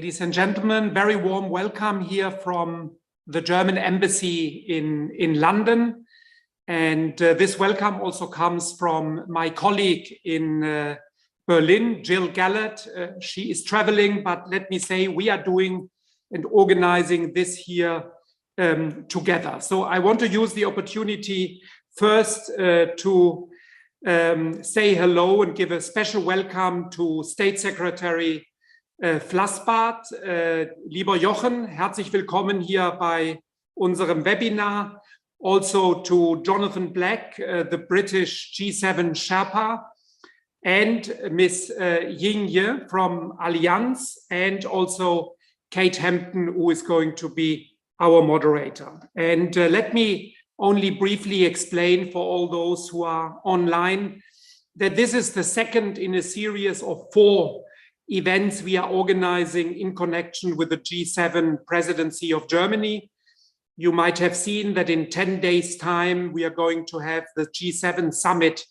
Ladies and gentlemen, very warm welcome here from the German embassy in London. And this welcome also comes from my colleague in Berlin, Jill Gallert. She is traveling, but let me say we are doing and organizing this here together. So I want to use the opportunity first to say hello and give a special welcome to State Secretary Flassbart. Lieber Jochen, herzlich willkommen hier bei unserem Webinar. Also to Jonathan Black, the British G7 Sherpa, and Ms. Ying Ye from Allianz, and also Kate Hampton, who is going to be our moderator. And let me only briefly explain for all those who are online that this is the second in a series of 4 events we are organizing in connection with the G7 presidency of Germany. You might have seen that in 10 days' time, we are going to have the G7 summit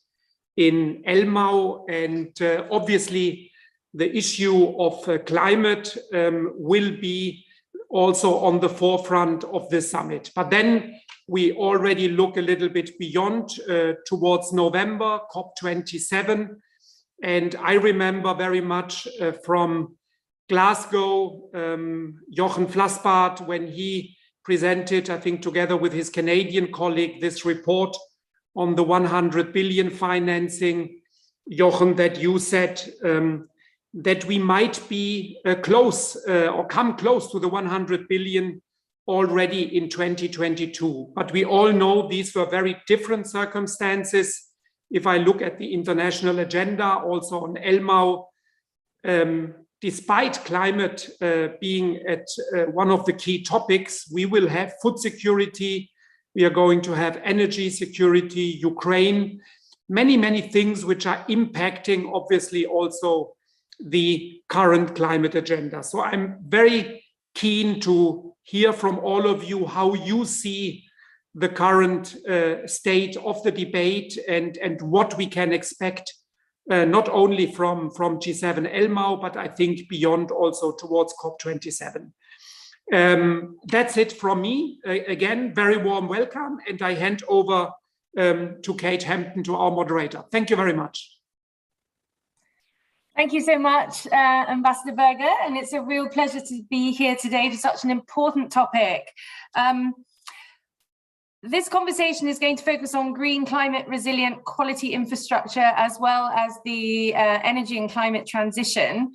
in Elmau, and obviously the issue of climate will be also on the forefront of this summit. But then we already look a little bit beyond towards November, COP27. And I remember very much from Glasgow, Jochen Flassbart, when he presented, I think together with his Canadian colleague, this report on the 100 billion financing, Jochen, that you said that we might be close or come close to the 100 billion already in 2022. But we all know these were very different circumstances. If I look at the international agenda, also on Elmau, despite climate being at one of the key topics, we will have food security, we are going to have energy security, Ukraine, many things which are impacting obviously also the current climate agenda. So I'm very keen to hear from all of you how you see the current state of the debate and what we can expect not only from G7 Elmau, but I think beyond also towards COP27. That's it from me. Again, very warm welcome, and I hand over to Kate Hampton, to our moderator. Thank you very much. Thank you so much, Ambassador Berger, and it's a real pleasure to be here today for such an important topic. This conversation is going to focus on green, climate resilient, quality infrastructure, as well as the energy and climate transition.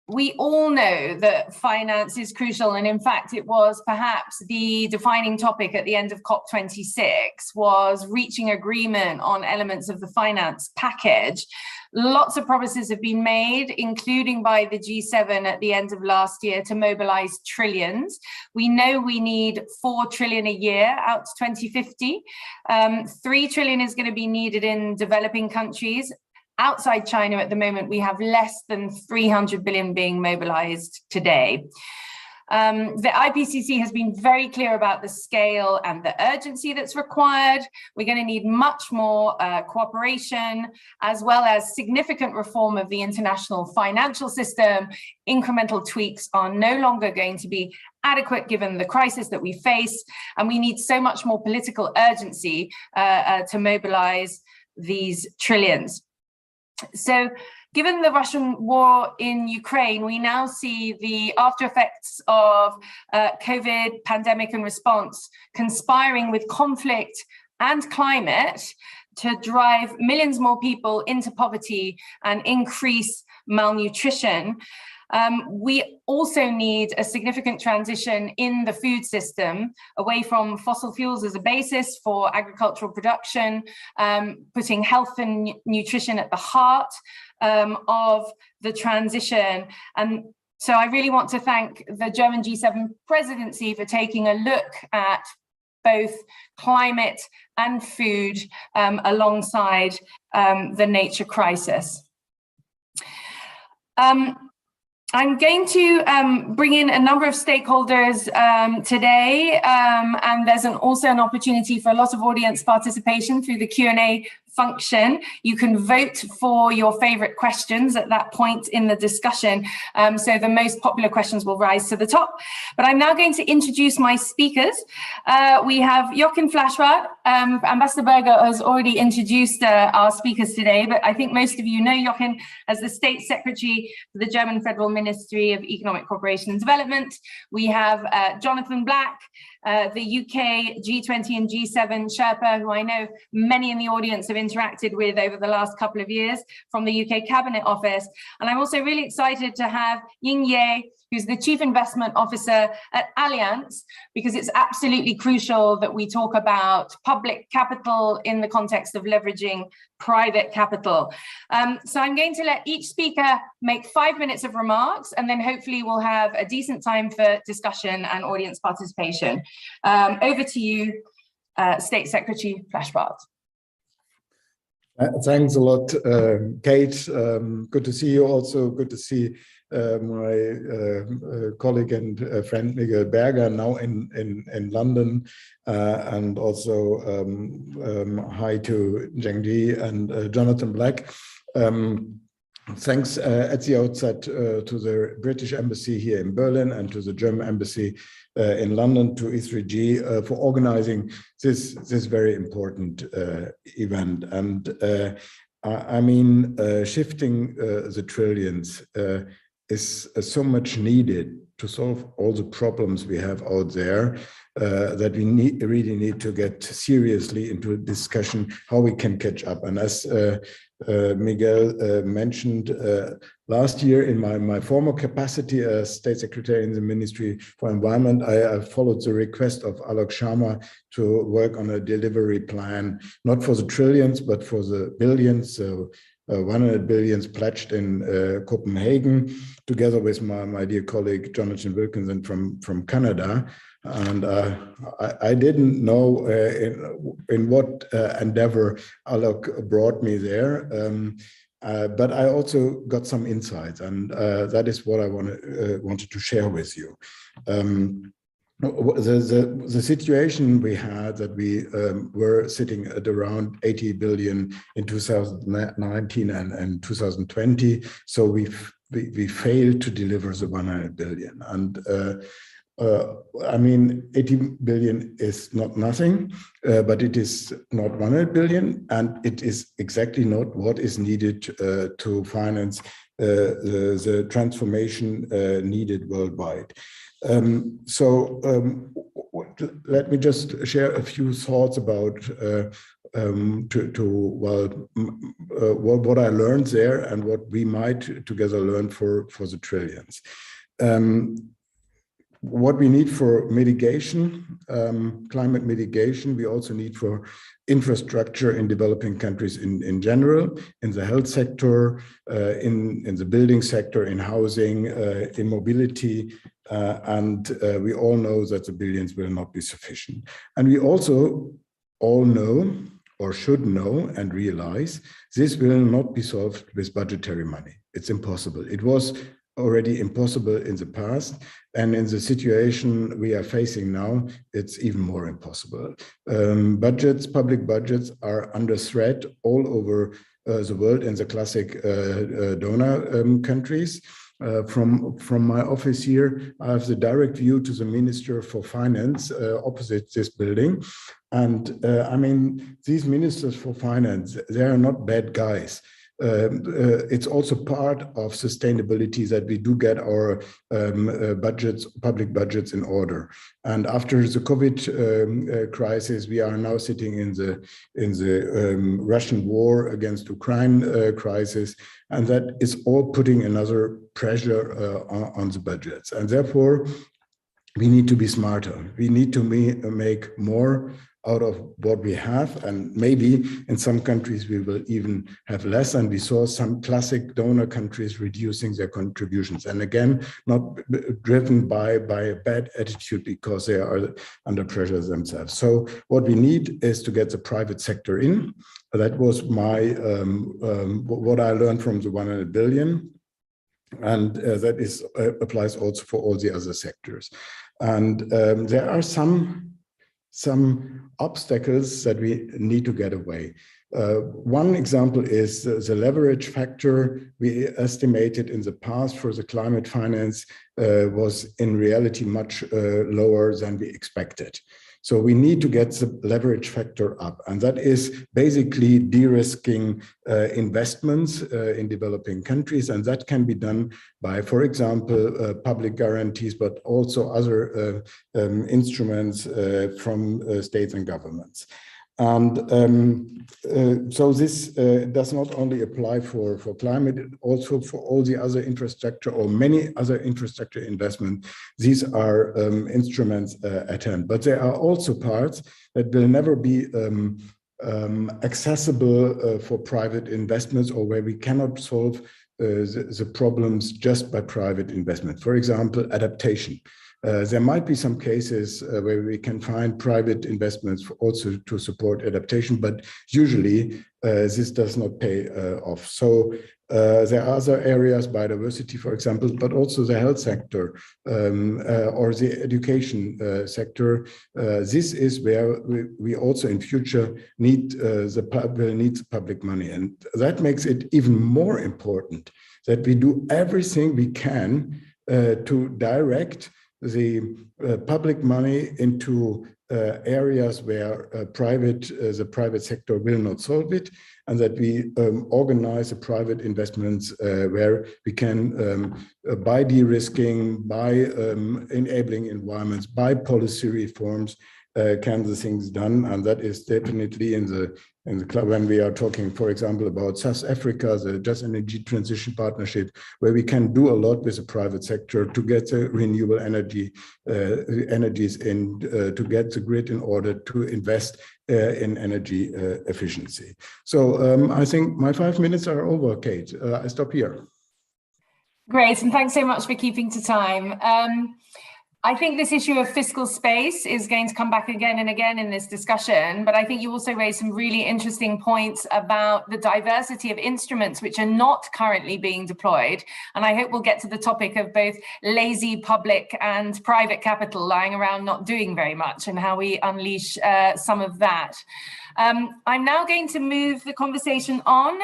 We all know that finance is crucial, and in fact, it was perhaps the defining topic at the end of COP26 was reaching agreement on elements of the finance package. Lots of promises have been made, including by the G7 at the end of last year, to mobilize trillions. We know we need 4 trillion a year out to 2050. 3 trillion is going to be needed in developing countries. Outside China at the moment, we have less than 300 billion being mobilized today. The IPCC has been very clear about the scale and the urgency that's required. We're going to need much more cooperation, as well as significant reform of the international financial system. Incremental tweaks are no longer going to be adequate given the crisis that we face, and we need so much more political urgency to mobilize these trillions. So, given the Russian war in Ukraine, we now see the after effects of COVID, pandemic and response conspiring with conflict and climate to drive millions more people into poverty and increase malnutrition. We also need a significant transition in the food system away from fossil fuels as a basis for agricultural production, putting health and nutrition at the heart of the transition. And so I really want to thank the German G7 presidency for taking a look at both climate and food alongside the nature crisis. I'm going to bring in a number of stakeholders today, and there's also an opportunity for a lot of audience participation through the Q&A function. You can vote for your favorite questions at that point in the discussion. So the most popular questions will rise to the top. But I'm now going to introduce my speakers. We have Jochen Flashbart. Ambassador Berger has already introduced our speakers today, but I think most of you know Jochen as the State Secretary for the German Federal Ministry of Economic Cooperation and Development. We have Jonathan Black, the UK G20 and G7 Sherpa, who I know many in the audience have interacted with over the last couple of years from the UK Cabinet Office. And I'm also really excited to have Ying Ye, who's the Chief Investment Officer at Allianz, because it's absolutely crucial that we talk about public capital in the context of leveraging private capital. So I'm going to let each speaker make 5 minutes of remarks, and then hopefully we'll have a decent time for discussion and audience participation. Over to you, State Secretary Flashbart. Thanks a lot, Kate. Good to see you also. Good to see my colleague and friend Miguel Berger now in London, and also hi to Zheng Ji and Jonathan Black. Thanks at the outset to the British Embassy here in Berlin and to the German Embassy in London, to E3G for organizing this very important event. And I mean, shifting the trillions is so much needed to solve all the problems we have out there, that we really need to get seriously into a discussion how we can catch up. And as Miguel mentioned, last year in my former capacity as State Secretary in the Ministry for Environment, I followed the request of Alok Sharma to work on a delivery plan, not for the trillions, but for the billions. So 100 billions pledged in Copenhagen, together with my dear colleague Jonathan Wilkinson from Canada. And I didn't know in what endeavor Alok brought me there, but I also got some insights, and that is what I wanted to share with you. The situation we had, that we were sitting at around 80 billion in 2019 and 2020, so we failed to deliver the 100 billion. And I mean, 80 billion is not nothing, but it is not 100 billion, and it is exactly not what is needed to finance the transformation needed worldwide. Let me just share a few thoughts about what I learned there and what we might together learn for the trillions. What we need for mitigation, climate mitigation, we also need for infrastructure in developing countries in general, in the health sector, in the building sector, in housing, in mobility, and we all know that the billions will not be sufficient. And we also all know, or should know and realize, this will not be solved with budgetary money. It's impossible. It was already impossible in the past, and in the situation we are facing now, it's even more impossible. Public budgets are under threat all over the world in the classic donor countries. From my office here, I have the direct view to the Minister for Finance opposite this building. And I mean, these ministers for finance, they are not bad guys. It's also part of sustainability that we do get our public budgets in order. And after the COVID crisis, we are now sitting in the Russian war against Ukraine crisis, and that is all putting another pressure on the budgets. And therefore, we need to be smarter. We need to make more out of what we have, and maybe in some countries we will even have less. And we saw some classic donor countries reducing their contributions, and again, not driven by a bad attitude, because they are under pressure themselves. So what we need is to get the private sector in. That was my what I learned from the 100 billion, and that applies also for all the other sectors. And there are some some obstacles that we need to get away. One example is the leverage factor. We estimated in the past for the climate finance was in reality much lower than we expected. So we need to get the leverage factor up, and that is basically de-risking investments in developing countries, and that can be done by, for example, public guarantees, but also other instruments from states and governments. And so this does not only apply for climate, also for all the other infrastructure or many other infrastructure investments. These are instruments at hand, but there are also parts that will never be accessible for private investments, or where we cannot solve the problems just by private investment. For example, adaptation. There might be some cases where we can find private investments also to support adaptation, but usually this does not pay off. So there are other areas, biodiversity, for example, but also the health sector or the education sector. This is where we also in future need the public money, and that makes it even more important that we do everything we can to direct the public money into areas where the private sector will not solve it, and that we organize the private investments where we can, by de-risking, by enabling environments, by policy reforms, can the things done. And that is definitely in the club when we are talking, for example, about South Africa, the Just Energy Transition Partnership, where we can do a lot with the private sector to get the renewable energies in, to get the grid in order to invest in energy efficiency. So I think my 5 minutes are over, Kate. I stop here. Great, and thanks so much for keeping to time. I think this issue of fiscal space is going to come back again and again in this discussion, but I think you also raised some really interesting points about the diversity of instruments which are not currently being deployed. And I hope we'll get to the topic of both lazy public and private capital lying around not doing very much, and how we unleash some of that. I'm now going to move the conversation on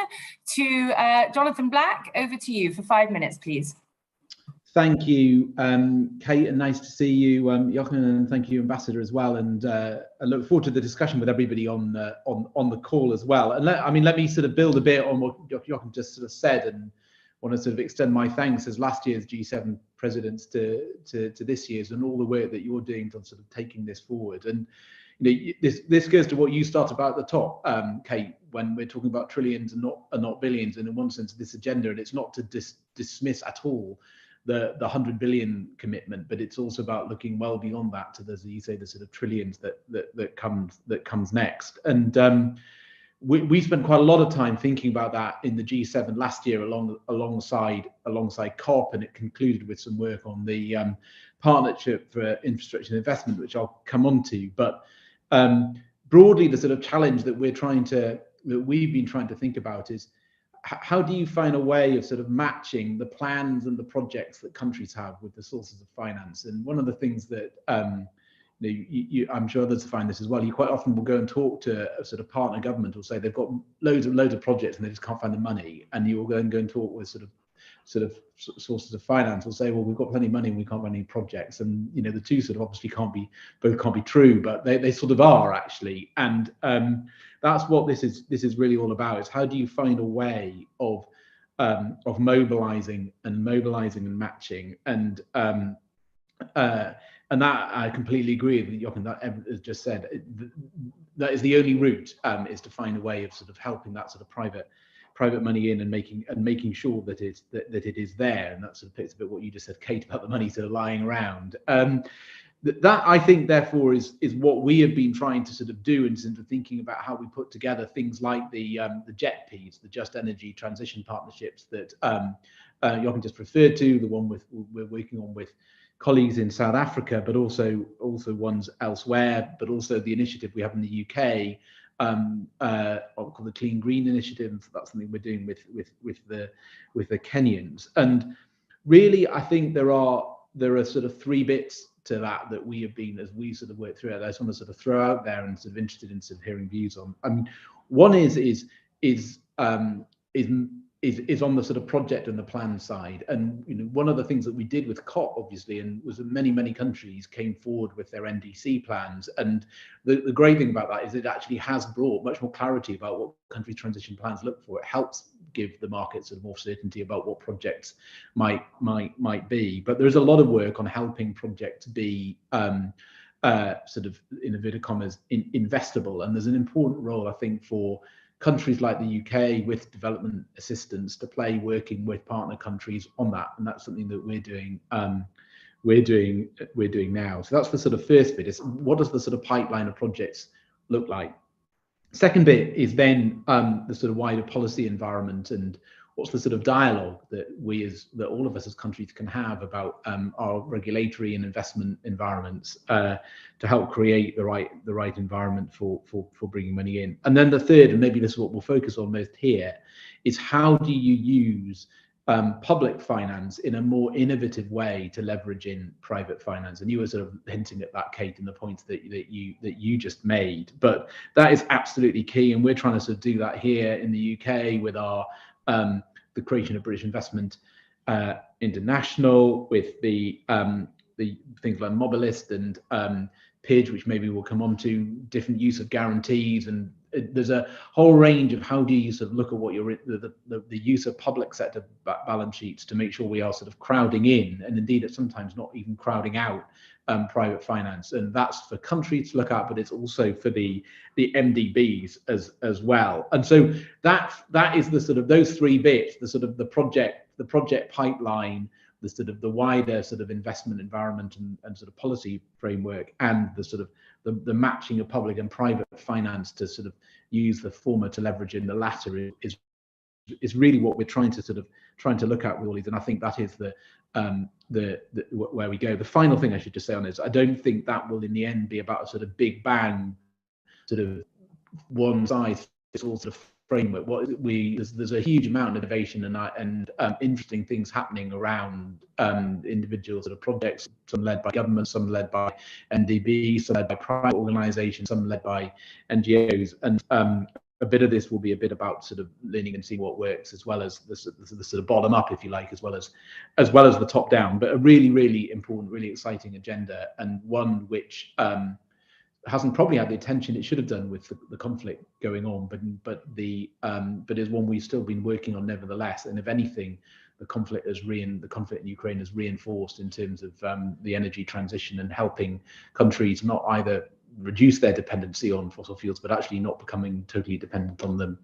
to Jonathan Black. Over to you for 5 minutes, please. Thank you, Kate, and nice to see you, Jochen, and thank you, Ambassador, as well. And I look forward to the discussion with everybody on the call as well. And let me sort of build a bit on what Jochen just sort of said, and want to sort of extend my thanks as last year's G7 presidents to this year's, and all the work that you're doing to sort of taking this forward. And you know, this goes to what you started about at the top, Kate, when we're talking about trillions and not billions, and in one sense this agenda, and it's not to dismiss at all the 100 billion commitment, but it's also about looking well beyond that to, as you say, the sort of trillions that comes next. And we spent quite a lot of time thinking about that in the G7 last year alongside COP, and it concluded with some work on the partnership for infrastructure and investment, which I'll come on to. But broadly, the sort of challenge that we've been trying to think about is, how do you find a way of sort of matching the plans and the projects that countries have with the sources of finance? And one of the things that I'm sure others find this as well, you quite often will go and talk to a sort of partner government, or say they've got loads of projects and they just can't find the money, and you will go and talk with sort of sources of finance, will say, well, we've got plenty of money and we can't run any projects. And you know, the two sort of obviously can't be true, but they sort of are actually. And that's what this is really all about, is how do you find a way of mobilizing and matching, and that I completely agree with Jochen, that has just said, that is the only route, is to find a way of sort of helping that sort of private money in, and making sure that it is there. And that sort of fits a bit what you just said, Kate, about the money sort of lying around. That I think therefore is what we have been trying to sort of do, in terms of thinking about how we put together things like the JETPs, the Just Energy Transition Partnerships that Jochen just referred to, the one we're working on with colleagues in South Africa, but also ones elsewhere, but also the initiative we have in the UK, called the Clean Green Initiative. That's something we're doing with the Kenyans. And really, I think there are sort of three bits to that we have been, as we sort of work through it, I just want to sort of throw out there and sort of interested in sort of hearing views on. I mean, one is on the sort of project and the plan side. And you know, one of the things that we did with COP, obviously, and was that many countries came forward with their NDC plans. And the great thing about that is it actually has brought much more clarity about what country transition plans look for. It helps give the market sort of more certainty about what projects might be. But there's a lot of work on helping projects be sort of, in inverted commas, investable. And there's an important role, I think, for countries like the UK with development assistance to play, working with partner countries on that, and that's something that we're doing. We're doing now. So that's the sort of first bit. Is what does the sort of pipeline of projects look like? Second bit is then the sort of wider policy environment and what's the sort of dialogue that that all of us as countries can have about our regulatory and investment environments to help create the right environment for bringing money in. And then the third, and maybe this is what we'll focus on most here, is how do you use public finance in a more innovative way to leverage in private finance? And you were sort of hinting at that, Kate, in the points that you just made. But that is absolutely key, and we're trying to sort of do that here in the UK with our the creation of British Investment International, with the things like Mobilising and PIDGE, which maybe we'll come on to, different use of guarantees, and there's a whole range of how do you sort of look at what the use of public sector balance sheets to make sure we are sort of crowding in, and indeed at sometimes not even crowding out private finance. And that's for countries to look at, but it's also for the MDBs as well. And so that is the sort of those three bits, the sort of the project pipeline, the sort of the wider sort of investment environment and sort of policy framework, and the sort of the matching of public and private finance to sort of use the former to leverage in the latter is really what we're trying to look at with all these. And I think that is the where we go. The final thing I should just say on this, I don't think that will in the end be about a sort of big bang, sort of one size fits all sort of framework. There's a huge amount of innovation and interesting things happening around individual sort of projects, some led by government, some led by MDB, some led by private organisations, some led by NGOs, and a bit of this will be a bit about sort of learning and seeing what works, as well as the sort of bottom up, if you like, as well as the top down. But a really important, really exciting agenda, and one which hasn't probably had the attention it should have done with the conflict going on, but is one we've still been working on nevertheless. And if anything, the conflict in Ukraine has reinforced in terms of the energy transition and helping countries not either reduce their dependency on fossil fuels, but actually not becoming totally dependent on them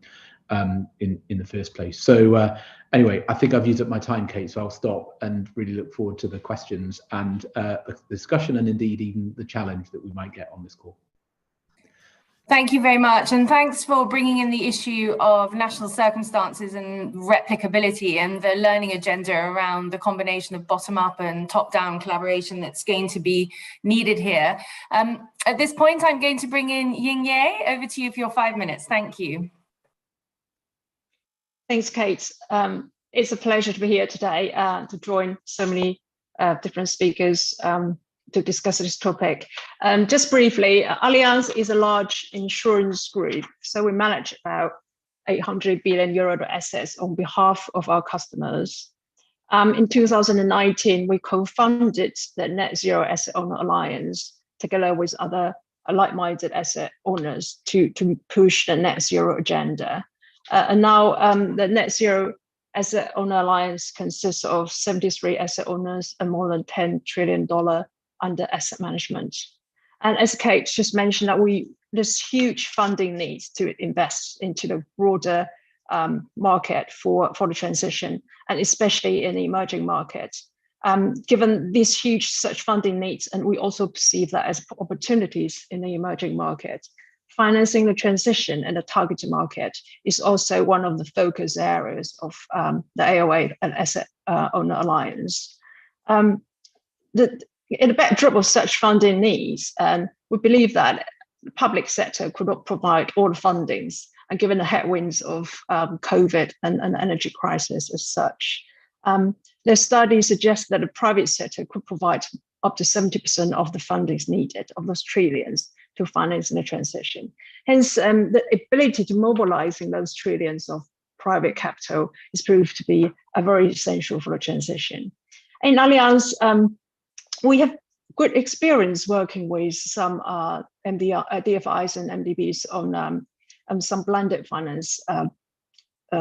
in the first place. So anyway, I think I've used up my time, Kate, so I'll stop and really look forward to the questions and the discussion, and indeed even the challenge that we might get on this call. Thank you very much, and thanks for bringing in the issue of national circumstances and replicability and the learning agenda around the combination of bottom-up and top-down collaboration that's going to be needed here. At this point, I'm going to bring in Ying-Ye. Over to you for your 5 minutes. Thank you. Thanks, Kate. It's a pleasure to be here today to join so many different speakers to discuss this topic. Just briefly, Allianz is a large insurance group, so we manage about 800 billion euro assets on behalf of our customers. In 2019, we co-founded the Net Zero Asset Owner Alliance together with other like-minded asset owners to push the net zero agenda. And now the Net Zero Asset Owner Alliance consists of 73 asset owners and more than $10 trillion under asset management. And as Kate just mentioned, that there's huge funding needs to invest into the broader market for the transition, and especially in the emerging markets. Given these huge such funding needs, and we also perceive that as opportunities in the emerging market, financing the transition in the targeted market is also one of the focus areas of the AOA and Asset Owner Alliance. In the backdrop of such funding needs, we believe that the public sector could not provide all the fundings, and given the headwinds of COVID and the energy crisis as such. The study suggests that the private sector could provide up to 70% of the funding is needed, of those trillions, to finance the transition. Hence, the ability to mobilizing those trillions of private capital is proved to be very essential for the transition. In Allianz, we have good experience working with some DFIs and MDBs on some blended finance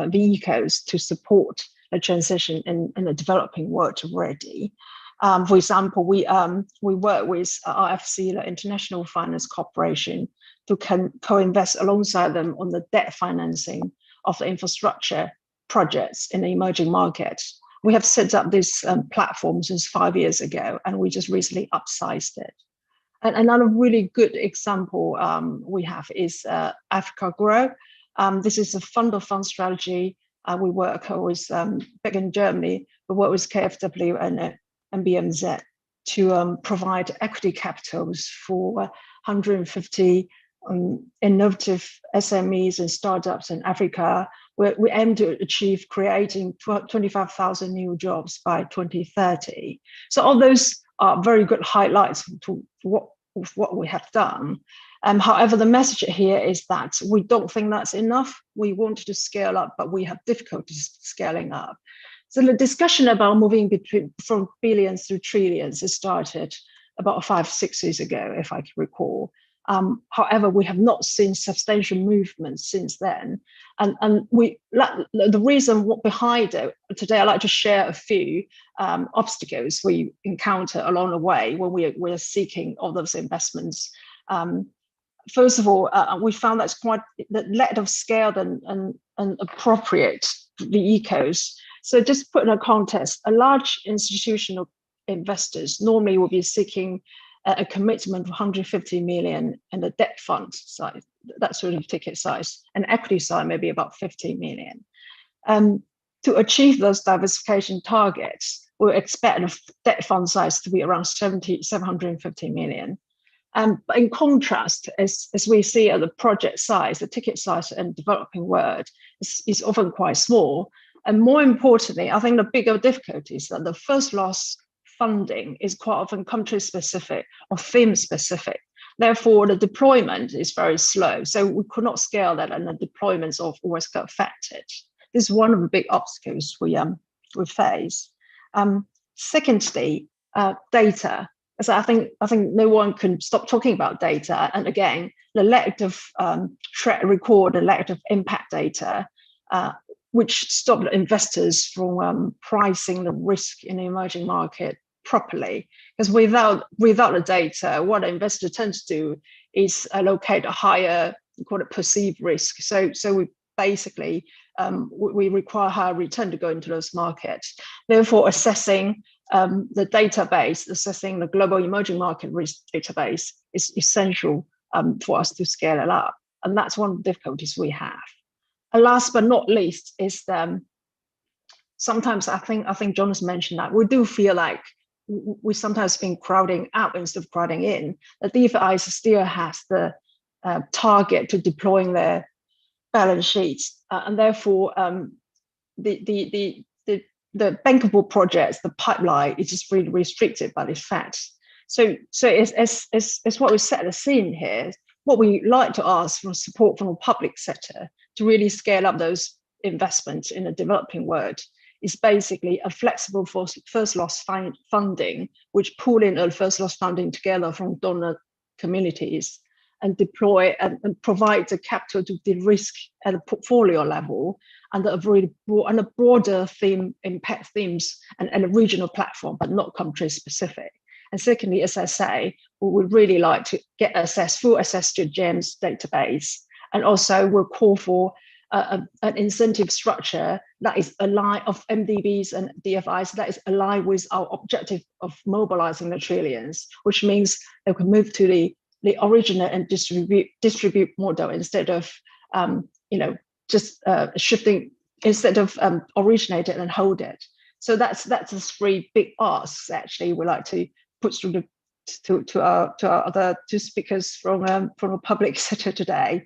vehicles to support the transition in the developing world already. For example, we work with RFC, the International Finance Corporation, to co-invest alongside them on the debt financing of the infrastructure projects in the emerging markets. We have set up this platform since 5 years ago, and we just recently upsized it. And another really good example we have is Africa Grow. This is a fund-of-fund strategy. We work with, back in Germany, we work with KfW and BMZ to provide equity capitals for 150 innovative SMEs and startups in Africa. We aim to achieve creating 25,000 new jobs by 2030. So all those are very good highlights to what we have done. However, the message here is that we don't think that's enough. We wanted to scale up, but we have difficulties scaling up. So the discussion about moving from billions to trillions has started about 5-6 years ago, if I can recall. However, we have not seen substantial movement since then. And the reason behind it, today I'd like to share a few obstacles we encounter along the way when we're seeking all those investments. First of all, we found that's quite the lack of scale and appropriate vehicles. So just put in a context, a large institutional investors normally will be seeking a commitment of 150 million in the debt fund side, that sort of ticket size, and equity side maybe about 50 million. To achieve those diversification targets, we expect the debt fund size to be around 750 million. But in contrast, as we see at the project size, the ticket size in the developing world is often quite small. And more importantly, I think the bigger difficulty is that the first loss funding is quite often country specific or theme specific. Therefore, the deployment is very slow. So we could not scale that, and the deployments always get affected. This is one of the big obstacles we face. Secondly, data. So I think no one can stop talking about data. And again, the lack of track record, the lack of impact data, which stop investors from pricing the risk in the emerging market properly. Because without the data, what an investor tends to do is allocate a higher, we call it perceived risk. So we basically, we require higher return to go into those markets. Therefore, assessing the database, assessing the global emerging market risk database is essential for us to scale it up. And that's one of the difficulties we have. And last but not least is sometimes I think John has mentioned that we do feel like we sometimes been crowding out instead of crowding in. The DFIs still has the target to deploying their balance sheets, and therefore the bankable projects, the pipeline is just really restricted by this fact. So it's what we set the scene here. What we like to ask for support from the public sector to really scale up those investments in the developing world is basically a flexible first loss funding, which pull in a first loss funding together from donor communities and deploy and provide the capital to de-risk at a portfolio level under a broader theme, impact themes and a regional platform, but not country specific. And secondly, as I say, we would really like to get full access to GEMS database. And also we'll call for an incentive structure that is aligned of MDBs and DFIs that is aligned with our objective of mobilizing the trillions, which means they can move to the originate and distribute model instead of just shifting, instead of originate it and hold it. So that's the three big asks actually we like to put through to our other two speakers from the public sector today.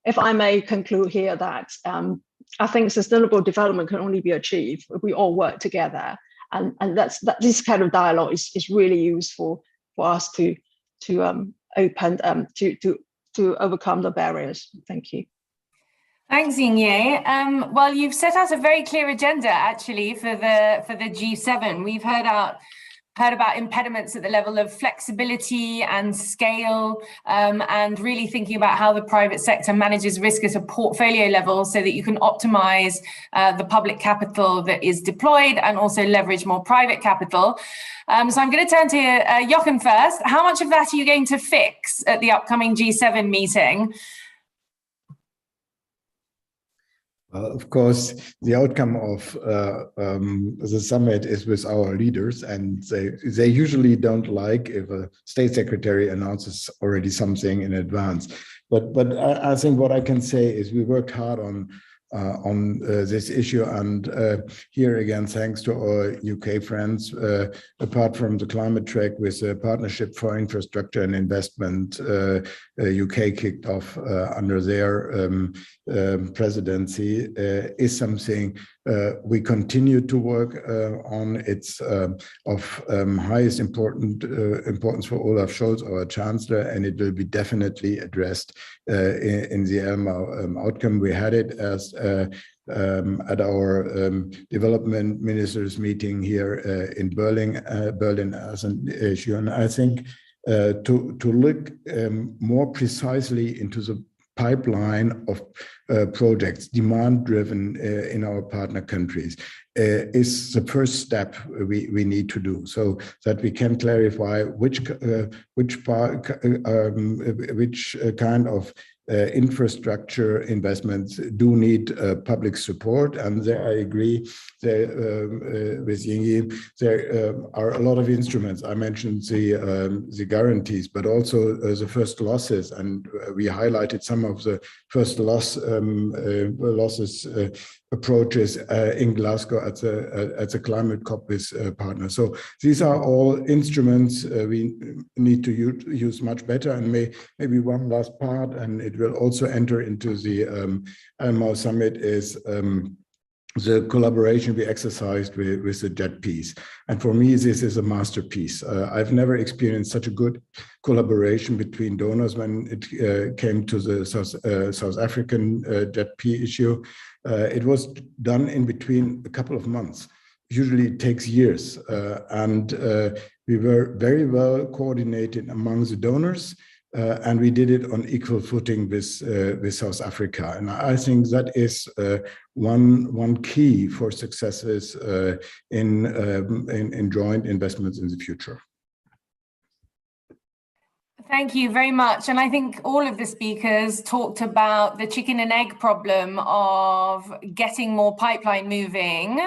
If I may conclude here that I think sustainable development can only be achieved if we all work together. and that this kind of dialogue is really useful for us to open to overcome the barriers. Thank you. Thanks, Ying-Ye. Well, you've set out a very clear agenda, actually, for the G7. We've heard about impediments at the level of flexibility and scale, and really thinking about how the private sector manages risk at a portfolio level so that you can optimize the public capital that is deployed and also leverage more private capital. So I'm going to turn to Jochen first. How much of that are you going to fix at the upcoming G7 meeting? Of course, the outcome of the summit is with our leaders, and they usually don't like if a state secretary announces already something in advance. But I think what I can say is we worked hard on this issue, and here again, thanks to our UK friends, apart from the climate track with the Partnership for Infrastructure and Investment, UK kicked off under their presidency, is something we continue to work on. It's of highest importance for Olaf Scholz, our Chancellor, and it will be definitely addressed in the ELMA outcome. We had it as at our development ministers meeting here in Berlin as an issue, and I think to look more precisely into the pipeline of projects, demand-driven in our partner countries, is the first step we need to do, so that we can clarify which kind of infrastructure investments do need public support. And there I agree with Ying-Ye. There are a lot of instruments. I mentioned the guarantees, but also the first losses, and we highlighted some of the first losses approaches in Glasgow at the climate COP with partners. So these are all instruments we need to use much better. And maybe one last part, and it will also enter into the ELMA summit, is the collaboration we exercised with the JETPs. And for me, this is a masterpiece. I've never experienced such a good collaboration between donors when it came to the South African JETP issue. It was done in between a couple of months. Usually it takes years. And we were very well coordinated among the donors. And we did it on equal footing with South Africa, and I think that is one key for successes in joint investments in the future. Thank you very much. And I think all of the speakers talked about the chicken and egg problem of getting more pipeline moving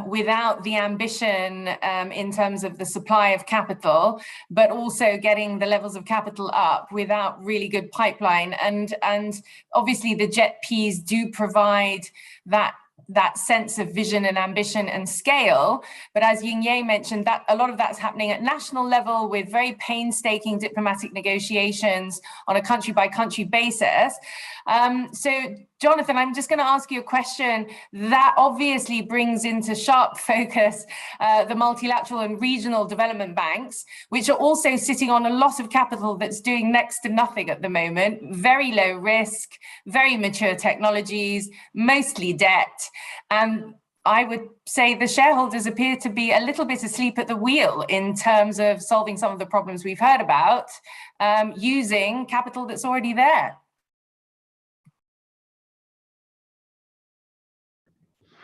without the ambition in terms of the supply of capital, but also getting the levels of capital up without really good pipeline. And obviously the JETPs do provide that sense of vision and ambition and scale. But as Ying-Ye mentioned, that a lot of that's happening at national level with very painstaking diplomatic negotiations on a country by country basis. So Jonathan, I'm just going to ask you a question that obviously brings into sharp focus the multilateral and regional development banks, which are also sitting on a lot of capital that's doing next to nothing at the moment, very low risk, very mature technologies, mostly debt. And I would say the shareholders appear to be a little bit asleep at the wheel in terms of solving some of the problems we've heard about using capital that's already there.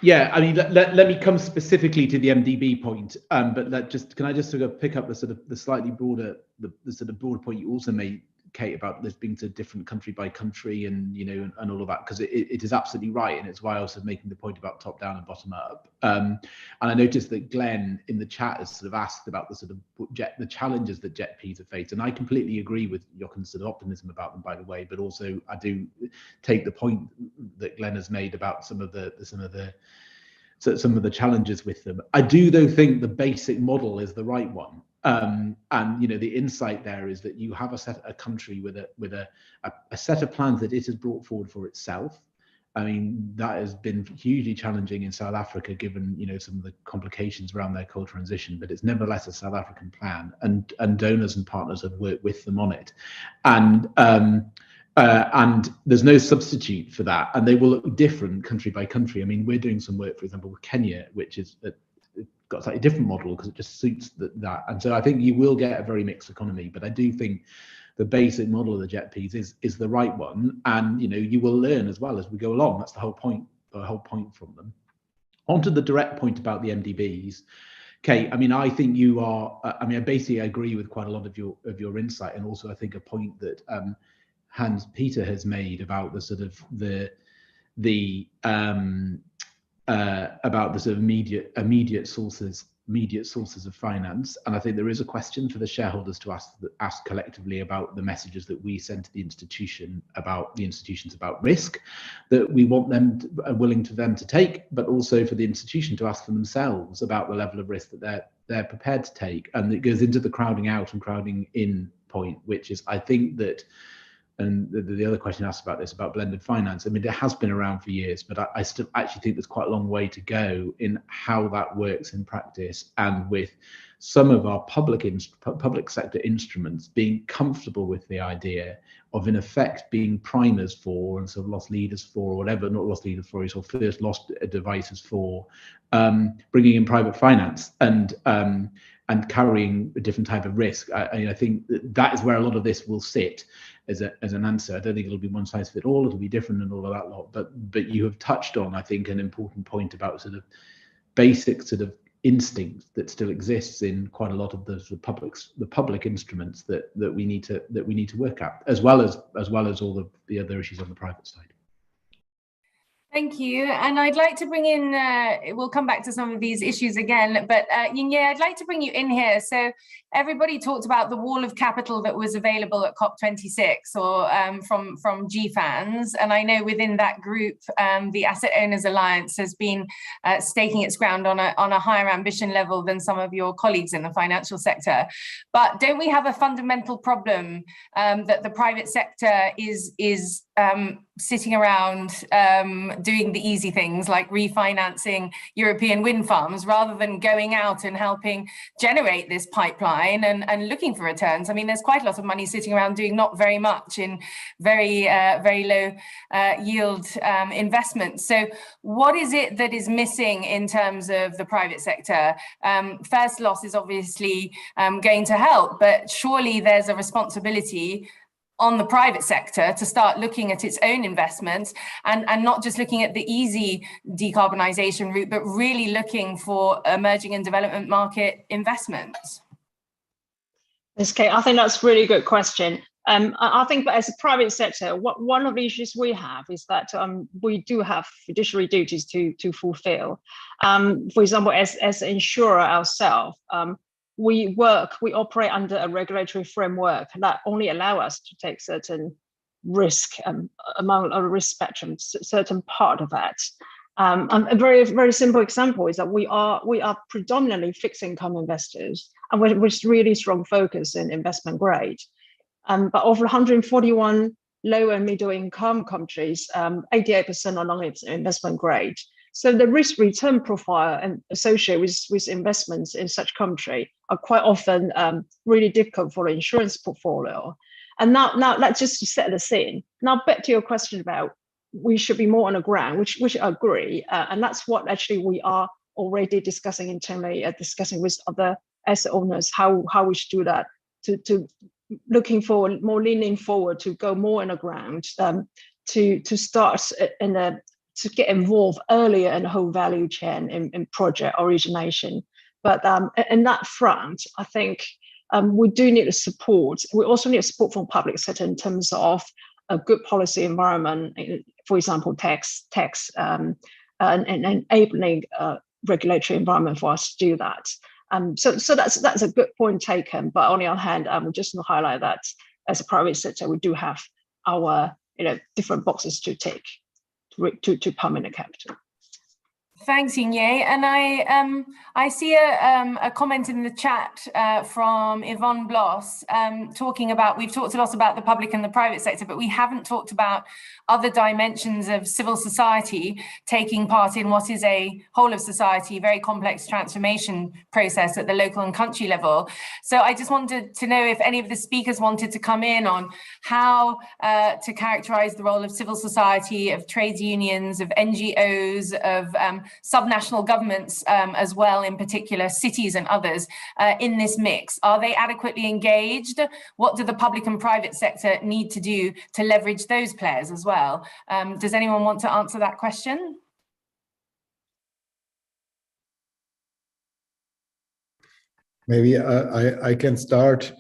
Yeah, I mean, let me come specifically to the MDB point, but can I just sort of pick up the sort of the slightly broader, the sort of broader point you also made, Kate, about this being to different country by country and and all of that, because it is absolutely right, and it's why I was making the point about top down and bottom up. And I noticed that Glenn in the chat has sort of asked about the sort of the challenges that JETPs have faced, and I completely agree with Jochen's sort of optimism about them, by the way. But also I do take the point that Glenn has made about some of the challenges with them. I do though think the basic model is the right one. And the insight there is that you have a country with a set of plans that it has brought forward for itself, I mean, that has been hugely challenging in South Africa, given, you know, some of the complications around their coal transition, but it's nevertheless a South African plan, and donors and partners have worked with them on it. And there's no substitute for that, and they will look different country by country. I mean, we're doing some work, for example, with Kenya, which is got a slightly different model because it just suits that. And so I think you will get a very mixed economy, but I do think the basic model of the JETPs is the right one, and you know, you will learn as well as we go along. That's the whole point from them. Onto the direct point about the MDBs, Kate. I mean, I think you are. I mean, I basically agree with quite a lot of your insight, and also I think a point that Hans Peter has made about the sort of about the sort of immediate sources of finance. And I think there is a question for the shareholders to ask collectively about the messages that we send to the institutions about risk that we want them are willing to them to take, but also for the institution to ask for themselves about the level of risk that they're prepared to take. And it goes into the crowding out and crowding in point, which is, I think that, and the other question asked about this, about blended finance, I mean, it has been around for years, but I still actually think there's quite a long way to go in how that works in practice, and with some of our public sector instruments being comfortable with the idea of, in effect, being primers for, and sort of loss leaders for, or whatever, not loss leaders for, or first loss devices for, bringing in private finance and carrying a different type of risk. I think that is where a lot of this will sit as an answer. I don't think it'll be one size fit all. It'll be different and all of that lot. But you have touched on, I think, an important point about sort of basic sort of instinct that still exists in quite a lot of the public instruments that we need to work at, as well as all the other issues on the private side. Thank you. And I'd like to bring in, we'll come back to some of these issues again, but Yinye, I'd like to bring you in here. So everybody talked about the wall of capital that was available at COP26 or from GFANZ. And I know within that group, the Asset Owners Alliance has been staking its ground on a higher ambition level than some of your colleagues in the financial sector. But don't we have a fundamental problem that the private sector is sitting around doing the easy things like refinancing European wind farms rather than going out and helping generate this pipeline and looking for returns? I mean, there's quite a lot of money sitting around doing not very much in very low yield investments. So what is it that is missing in terms of the private sector? First loss is obviously going to help, but surely there's a responsibility on the private sector to start looking at its own investments and not just looking at the easy decarbonisation route, but really looking for emerging and development market investments. Yes, Kate, I think that's a really good question. I think that as a private sector, one of the issues we have is that we do have fiduciary duties to fulfill. For example, as an insurer ourselves, we operate under a regulatory framework that only allow us to take certain risk among a risk spectrum, certain part of that. A very, very simple example is that we are predominantly fixed income investors, and with really strong focus in investment grade. But of 141 low and middle income countries, 88% are non-investment grade. So the risk return profile and associated with investments in such country are quite often really difficult for the insurance portfolio. And now let's just set the scene. Now back to your question about we should be more on the ground, which I agree. And that's what actually we are already discussing internally, discussing with other asset owners, how we should do that, to looking forward, more leaning forward to go more on the ground, to start to get involved earlier in the whole value chain in project origination. But in that front, I think we do need support. We also need support from public sector in terms of a good policy environment, for example, tax and enabling regulatory environment for us to do that. So that's a good point taken. But on the other hand, we just want to highlight that as a private sector, we do have our different boxes to tick to pump in the capital. Thanks, Yingye. And I see a comment in the chat from Yvonne Bloss talking about, we've talked a lot about the public and the private sector, but we haven't talked about other dimensions of civil society taking part in what is a whole of society, very complex transformation process at the local and country level. So I just wanted to know if any of the speakers wanted to come in on how to characterize the role of civil society, of trades unions, of NGOs, of subnational governments as well, in particular cities and others in this mix. Are they adequately engaged? What do the public and private sector need to do to leverage those players as well? Does anyone want to answer that question? Maybe I can start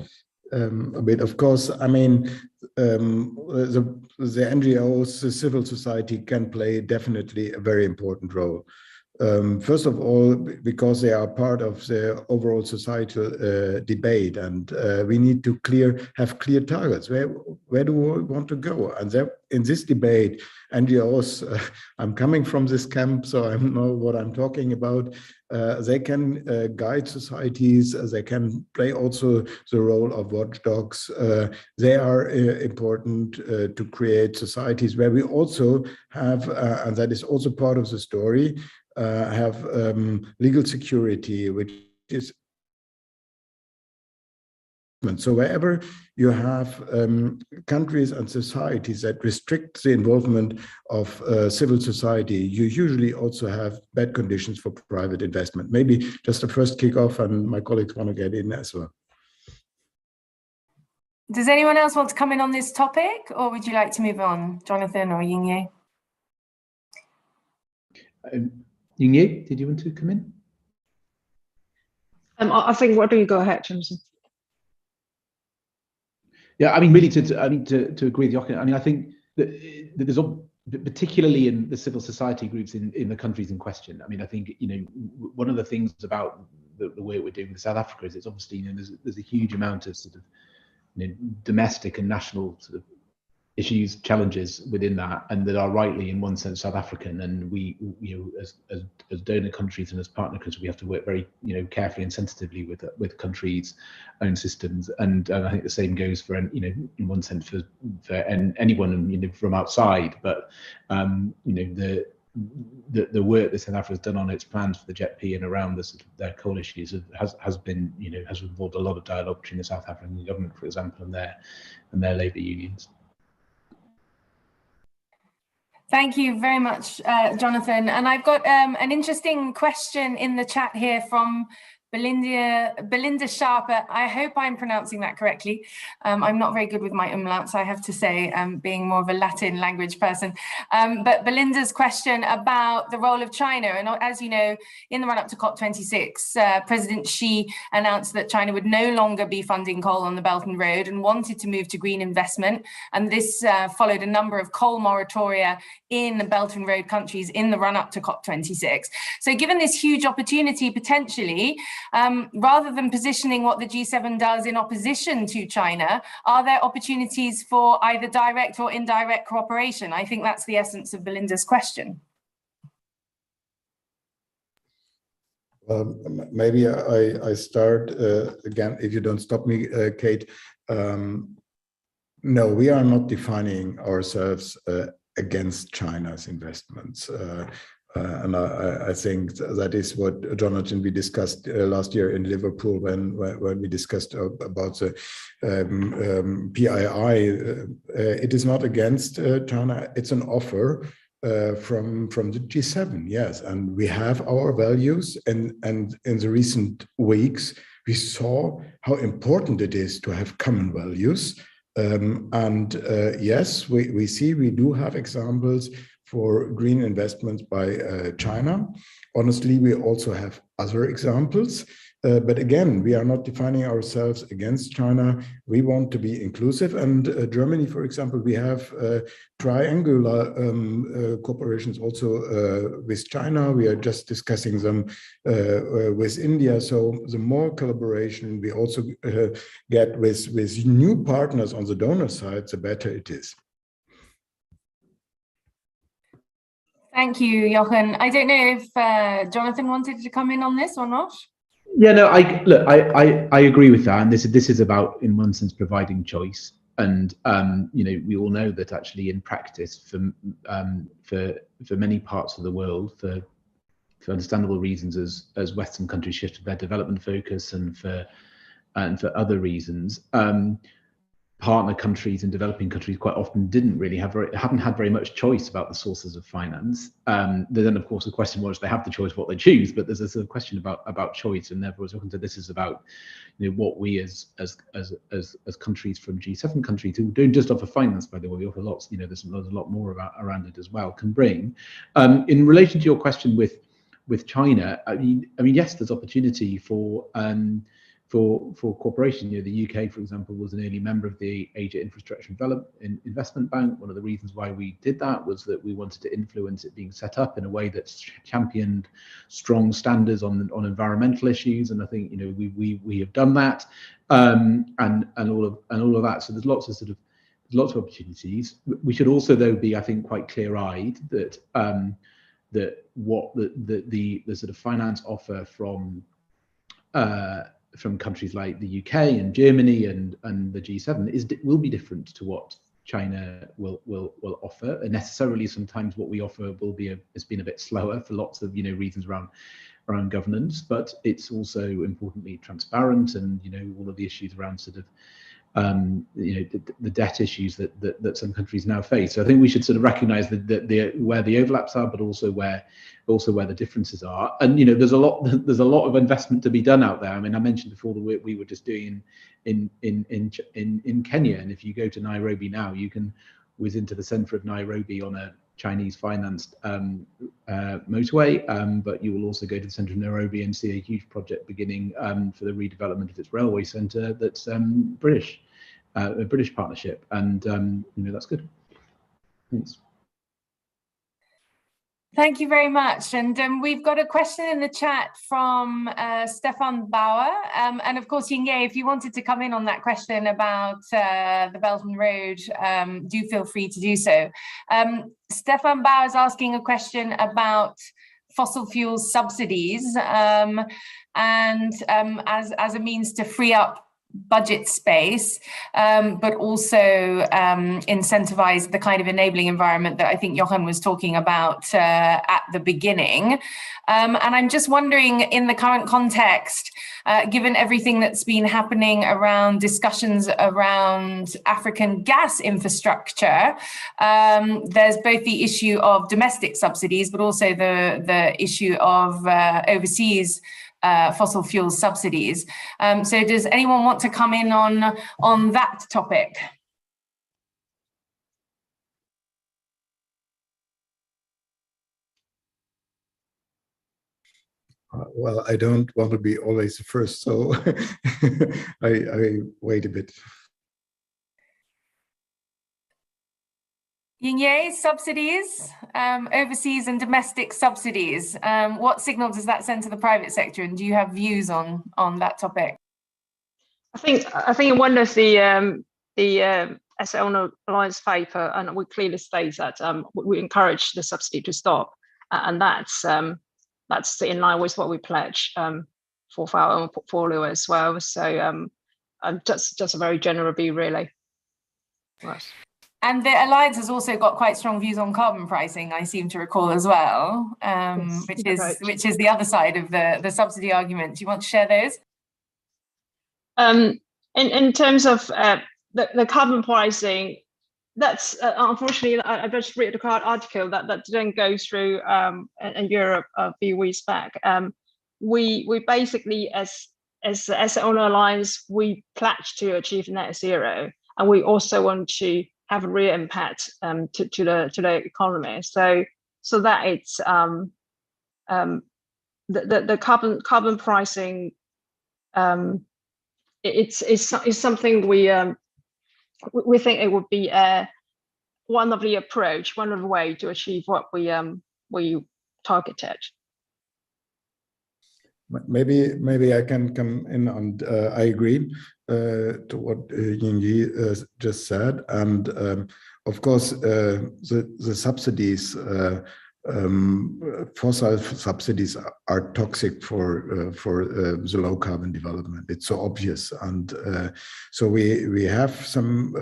a bit. Of course, I mean, the NGOs, the civil society can play definitely a very important role. First of all, because they are part of the overall societal debate, and we need to have clear targets. Where do we want to go? And in this debate, NGOs, I'm coming from this camp, so I know what I'm talking about. They can guide societies. They can play also the role of watchdogs. They are important to create societies where we also have, and that is also part of the story, have legal security, which is so wherever you have countries and societies that restrict the involvement of civil society, you usually also have bad conditions for private investment. Maybe just a first kickoff, and my colleagues want to get in as well. Does anyone else want to come in on this topic, or would you like to move on, Jonathan or Yingye? Yingye, did you want to come in? I think, why don't you go ahead, Jonathan? Yeah, I mean, really, to agree with Jochen. I mean, I think that there's, particularly in the civil society groups in the countries in question. I mean, I think, you know, one of the things about the work we're doing with South Africa is it's obviously, you know, there's a huge amount of sort of, you know, domestic and national sort of issues, challenges within that, and that are rightly, in one sense, South African. And we, you know, as donor countries and as partner countries, we have to work very, you know, carefully and sensitively with countries' own systems. And I think the same goes for, you know, in one sense for anyone, you know, from outside. But you know, the work that South Africa has done on its plans for the JETP and around their coal issues has been, you know, has involved a lot of dialogue between the South African government, for example, and their labour unions. Thank you very much, Jonathan. And I've got an interesting question in the chat here from Belinda Sharper. I hope I'm pronouncing that correctly. I'm not very good with my umlauts, I have to say, being more of a Latin language person. But Belinda's question about the role of China. And as you know, in the run-up to COP26, President Xi announced that China would no longer be funding coal on the Belt and Road and wanted to move to green investment. And this followed a number of coal moratoria in the Belt and Road countries in the run-up to COP26. So given this huge opportunity potentially, rather than positioning what the G7 does in opposition to China, are there opportunities for either direct or indirect cooperation? I think that's the essence of Belinda's question. Maybe I start again, if you don't stop me, Kate. No, we are not defining ourselves against China's investments. And I think that is what, Jonathan, we discussed last year in Liverpool when we discussed about the PII. It is not against China, it's an offer from the G7, yes. And we have our values, and in the recent weeks, we saw how important it is to have common values. Yes, we do have examples for green investments by China. Honestly, we also have other examples. But again, we are not defining ourselves against China. We want to be inclusive. And Germany, for example, we have triangular cooperations also with China. We are just discussing them with India. So the more collaboration we also get with new partners on the donor side, the better it is. Thank you, Jochen. I don't know if Jonathan wanted to come in on this or not. Yeah, no, I agree with that, and this is about, in one sense, providing choice. And we all know that actually, in practice, for many parts of the world, for understandable reasons, as Western countries shifted their development focus, and for other reasons, partner countries and developing countries quite often haven't had very much choice about the sources of finance. Then, of course, the question was, they have the choice what they choose, but there's a sort of question about choice, and therefore, as Jochen said, this is about what we as countries from G7 countries, who don't just offer finance, by the way, we offer lots. There's a lot more around it as well, can bring. In relation to your question with China, I mean, yes, there's opportunity for cooperation. The UK, for example, was an early member of the Asia Infrastructure Investment Bank. One of the reasons why we did that was that we wanted to influence it being set up in a way that's championed strong standards on environmental issues, and I think we have done that, and all of that. So there's lots of opportunities. We should also, though, be, I think, quite clear-eyed that what the sort of finance offer from countries like the UK and Germany and the G7 will be different to what China will offer. And necessarily, sometimes what we offer has been a bit slower for lots of reasons around governance, but it's also importantly transparent, and all of the issues around sort of the debt issues that some countries now face. So I think we should sort of recognise where the overlaps are, but also where the differences are. And there's a lot of investment to be done out there. I mean, I mentioned before the work we were just doing in Kenya, and if you go to Nairobi now, you can whiz into the centre of Nairobi on a Chinese financed motorway, but you will also go to the centre of Nairobi and see a huge project beginning for the redevelopment of its railway centre that's British, a British partnership, and that's good. Thanks. Thank you very much. And we've got a question in the chat from Stefan Bauer. And of course, Yingye, if you wanted to come in on that question about the Belt and Road, do feel free to do so. Stefan Bauer is asking a question about fossil fuel subsidies and as a means to free up budget space, but also incentivize the kind of enabling environment that I think Jochen was talking about at the beginning. And I'm just wondering, in the current context, given everything that's been happening around discussions around African gas infrastructure, there's both the issue of domestic subsidies, but also the issue of overseas fossil fuel subsidies. So does anyone want to come in on that topic? Well, I don't want to be always the first, so I wait a bit. Yingye, subsidies, overseas and domestic subsidies. What signal does that send to the private sector, and do you have views on that topic? I think one of the Asset Owner Alliance paper, and we clearly state that we encourage the subsidy to stop, and that's in line with what we pledge for our own portfolio as well. So just a very general view, really. Right. And the Alliance has also got quite strong views on carbon pricing, I seem to recall as well, yes, which is the other side of the subsidy argument. Do you want to share those? In terms of the carbon pricing, that's unfortunately, I just read the article that didn't go through in Europe a few weeks back. We basically, as the Owner Alliance, we pledge to achieve net zero, and we also want to have a real impact to the economy. So that it's the carbon pricing. It's something we think it would be one of the approach, one of the way to achieve what we targeted. Maybe I can come in on. I agree to what Yingyi just said, and of course the subsidies fossil subsidies are toxic for the low carbon development. It's so obvious, and so we have some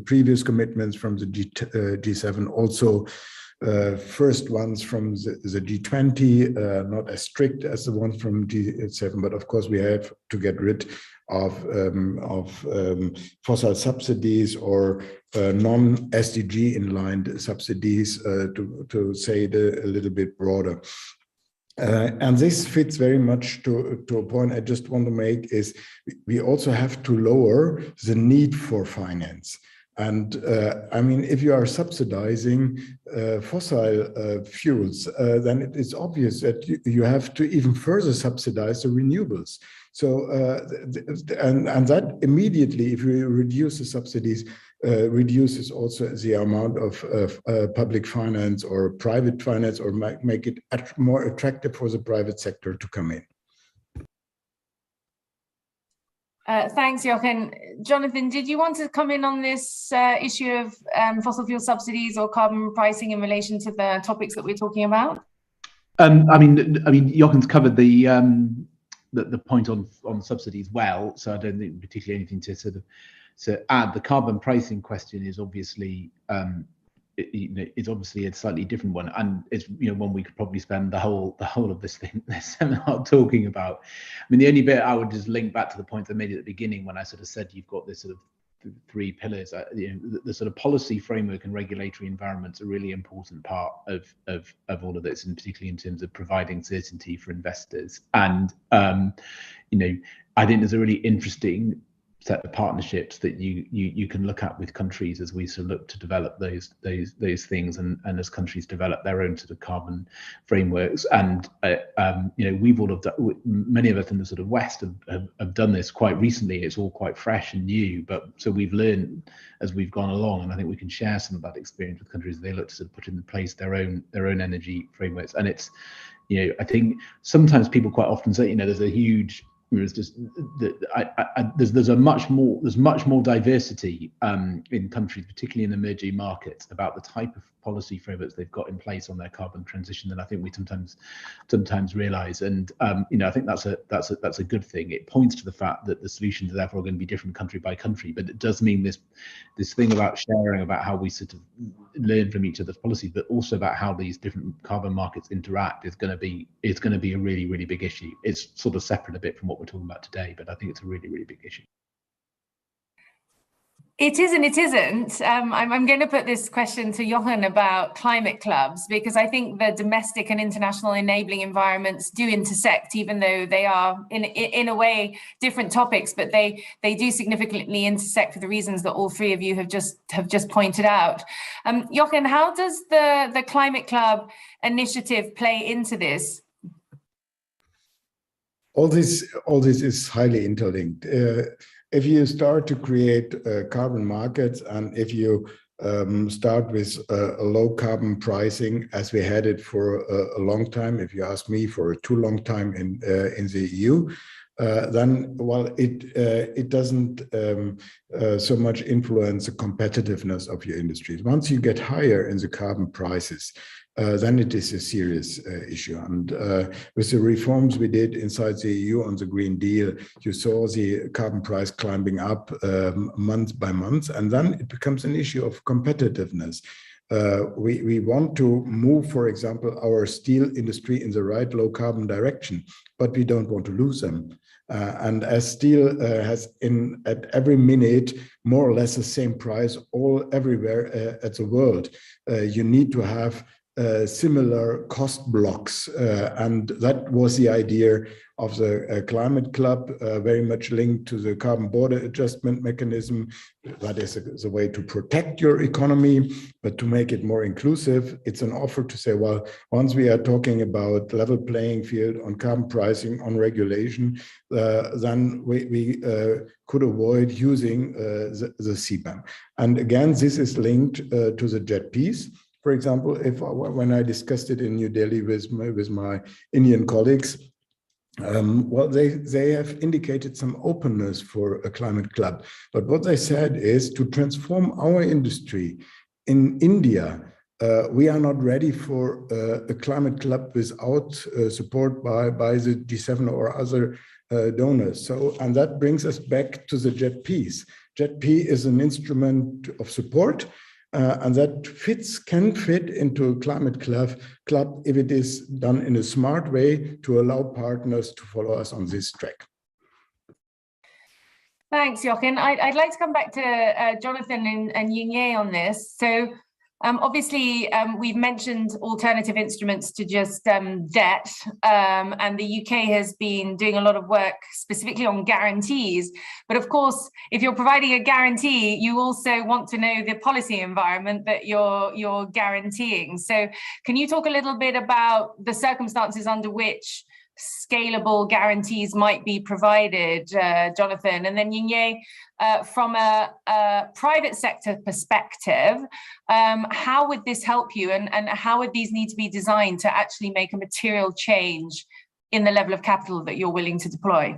previous commitments from the G7, also first ones from the G20, not as strict as the ones from G7, but of course we have to get rid of fossil subsidies or non-SDG inlined subsidies, to say it a little bit broader. And this fits very much to a point I just want to make, is we also have to lower the need for finance. And I mean, if you are subsidizing fossil fuels, then it is obvious that you have to even further subsidize the renewables. So, and that immediately, if you reduce the subsidies, reduces also the amount of public finance or private finance, or make it more attractive for the private sector to come in. Thanks, Jochen. Jonathan, did you want to come in on this issue of fossil fuel subsidies or carbon pricing in relation to the topics that we're talking about? I mean, Jochen's covered the point on subsidies well, so I don't think particularly anything to add. The carbon pricing question is obviously it's obviously a slightly different one, and it's one we could probably spend the whole of this seminar talking about. I mean, the only bit I would just link back to the point I made at the beginning when I sort of said you've got this sort of three pillars. The sort of policy framework and regulatory environment's a really important part of all of this, and particularly in terms of providing certainty for investors. And I think there's a really interesting set of partnerships that you can look at with countries as we sort of look to develop those things, and as countries develop their own sort of carbon frameworks. And we've all of done, many of us in the sort of West have done this quite recently. It's all quite fresh and new, but so we've learned as we've gone along, and I think we can share some of that experience with countries as they look to sort of put in place their own energy frameworks. And it's I think sometimes people quite often say there's a huge there's much more diversity in countries, particularly in emerging markets, about the type of policy frameworks they've got in place on their carbon transition than I think we sometimes realise. And I think that's a good thing. It points to the fact that the solutions are therefore going to be different country by country, but it does mean this thing about sharing, about how we sort of learn from each other's policies, but also about how these different carbon markets interact is going to be a really, really big issue. It's sort of separate a bit from what we're talking about today, but I think it's a really, really big issue. It is and it isn't. I'm going to put this question to Jochen about climate clubs, because I think the domestic and international enabling environments do intersect, even though they are in a way different topics, but they do significantly intersect for the reasons that all three of you have just pointed out. Jochen, how does the climate club initiative play into this? All this is highly interlinked. If you start to create carbon markets, and if you start with a low carbon pricing, as we had it for a long time, if you ask me, for a too long time in the EU, then it doesn't so much influence the competitiveness of your industries. Once you get higher in the carbon prices, then it is a serious issue. And with the reforms we did inside the EU on the Green Deal, you saw the carbon price climbing up month by month, and then it becomes an issue of competitiveness. We want to move, for example, our steel industry in the right low carbon direction, but we don't want to lose them. And as steel has at every minute more or less the same price everywhere at the world, you need to have similar cost blocks, and that was the idea of the climate club, very much linked to the carbon border adjustment mechanism. That is the way to protect your economy, but to make it more inclusive. It's an offer to say, well, once we are talking about level playing field on carbon pricing, on regulation, then we could avoid using the CBAM. And again, this is linked to the JET piece. For example, when I discussed it in New Delhi with my Indian colleagues, they have indicated some openness for a climate club. But what they said is to transform our industry in India we are not ready for a climate club without support by the G7 or other donors. So, and that brings us back to the JETPs. JETP is an instrument of support, and that can fit into a climate club if it is done in a smart way to allow partners to follow us on this track. Thanks, Jochen. I'd like to come back to Jonathan and Ying on this. So obviously, we've mentioned alternative instruments to just debt, and the UK has been doing a lot of work specifically on guarantees. But of course, if you're providing a guarantee, you also want to know the policy environment that you're guaranteeing. So can you talk a little bit about the circumstances under which scalable guarantees might be provided, Jonathan? And then Ying, from a private sector perspective, how would this help you, and how would these need to be designed to actually make a material change in the level of capital that you're willing to deploy?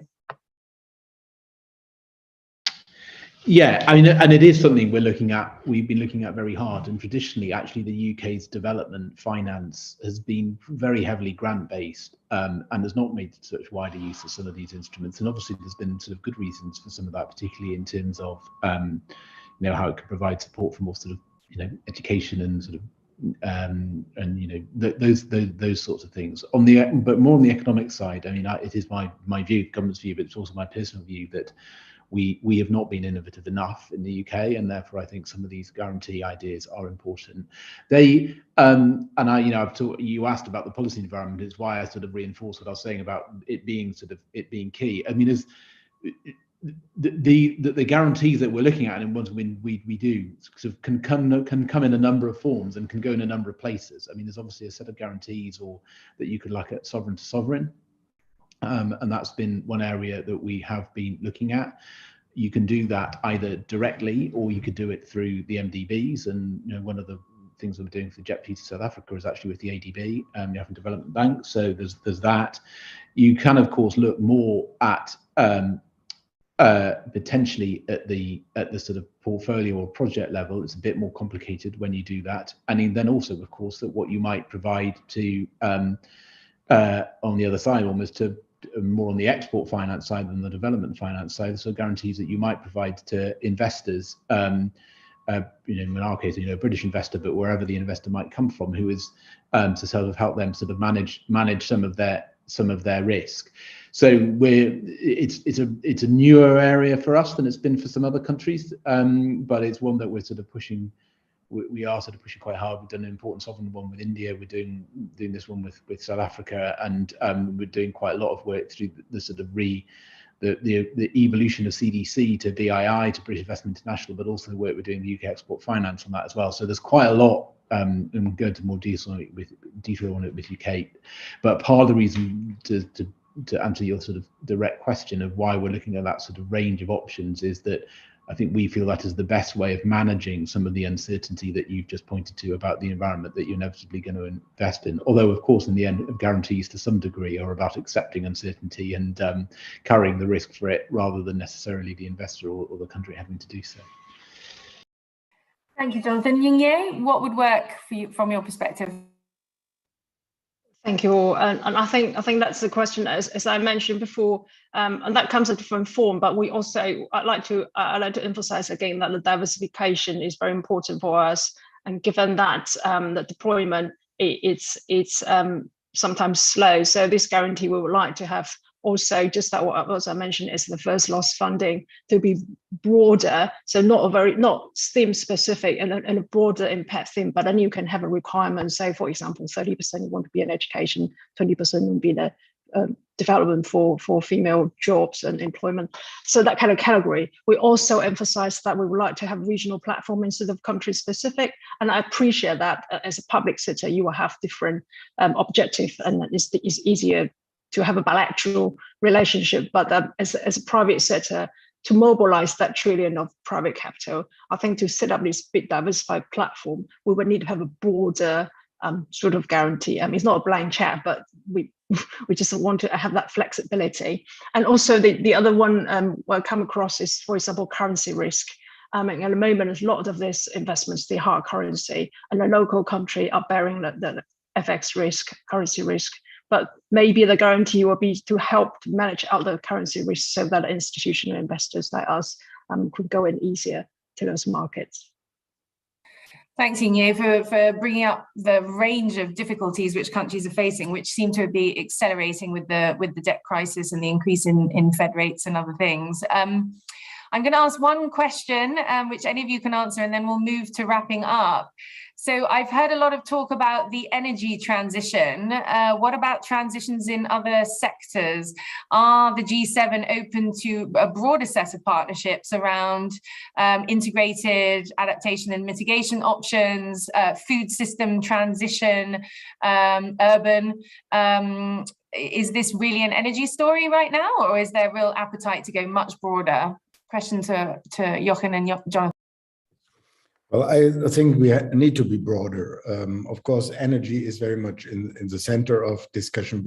Yeah, I mean, and it is something we've been looking at very hard. And traditionally, actually, the UK's development finance has been very heavily grant-based, and has not made such wider use of some of these instruments. And obviously, there's been sort of good reasons for some of that, particularly in terms of, how it could provide support for more sort of, education and sort of, and those sorts of things. But more on the economic side, I mean, it is my view, government's view, but it's also my personal view that we have not been innovative enough in the UK, and therefore I think some of these guarantee ideas are important. They you asked about the policy environment. It's why I sort of reinforce what I was saying about it being key. I mean, the guarantees that we're looking at, and ones we do sort of can come in a number of forms and can go in a number of places. I mean, there's obviously a set of guarantees or that you could look at sovereign to sovereign. And that's been one area that we have been looking at. You can do that either directly, or you could do it through the MDBs. And one of the things that we're doing for JETP to South Africa is actually with the ADB, the African Development Bank. So there's that. You can of course look more at potentially at the sort of portfolio or project level. It's a bit more complicated when you do that. And then also, of course, that what you might provide to on the other side, almost to more on the export finance side than the development finance side. So guarantees that you might provide to investors, in our case, a British investor, but wherever the investor might come from, who is to sort of help them sort of manage some of their risk. So it's a newer area for us than it's been for some other countries, but it's one that we're sort of pushing. We are sort of pushing quite hard. We've done an important sovereign one with India. We're doing this one with South Africa, and we're doing quite a lot of work through the sort of the evolution of CDC to BII to British Investment International, but also the work we're doing the UK Export Finance on that as well. So there's quite a lot, and we'll go into more detail on it with UK. But part of the reason to answer your sort of direct question of why we're looking at that sort of range of options is that I think we feel that is the best way of managing some of the uncertainty that you've just pointed to about the environment that you're inevitably going to invest in. Although, of course, in the end, guarantees to some degree are about accepting uncertainty and carrying the risk for it, rather than necessarily the investor or the country having to do so. Thank you, Jonathan. Ying, what would work for you from your perspective? Thank you. And I think that's the question, as I mentioned before, and that comes in different form. But we also, I'd like to emphasize again that the diversification is very important for us. And given that the deployment it's sometimes slow, so this guarantee we would like to have also, just that what I mentioned is the first loss funding to be broader, so not theme specific and a broader impact theme, but then you can have a requirement, say for example 30% you want to be in education, 20% would be the development for female jobs and employment. So that kind of category. We also emphasize that we would like to have regional platform instead of country specific, and I appreciate that as a public sector you will have different objectives, and it's easier to have a bilateral relationship, but as a private sector, to mobilize that trillion of private capital, I think to set up this big diversified platform, we would need to have a broader sort of guarantee. I mean, it's not a blank check, but we just want to have that flexibility. And also the other one I come across is, for example, currency risk. And at the moment, a lot of these investments, the hard currency, and the local country are bearing the FX risk, currency risk. But maybe the guarantee will be to help to manage out the currency risk so that institutional investors like us could go in easier to those markets. Thanks, Inge, for bringing up the range of difficulties which countries are facing, which seem to be accelerating with the debt crisis and the increase in Fed rates and other things. I'm going to ask one question, which any of you can answer, and then we'll move to wrapping up. So I've heard a lot of talk about the energy transition. What about transitions in other sectors? Are the G7 open to a broader set of partnerships around integrated adaptation and mitigation options, food system transition, urban? Is this really an energy story right now, or is there real appetite to go much broader? Question to Jochen and Jonathan. Well, I think we need to be broader. Of course, energy is very much in the center of discussion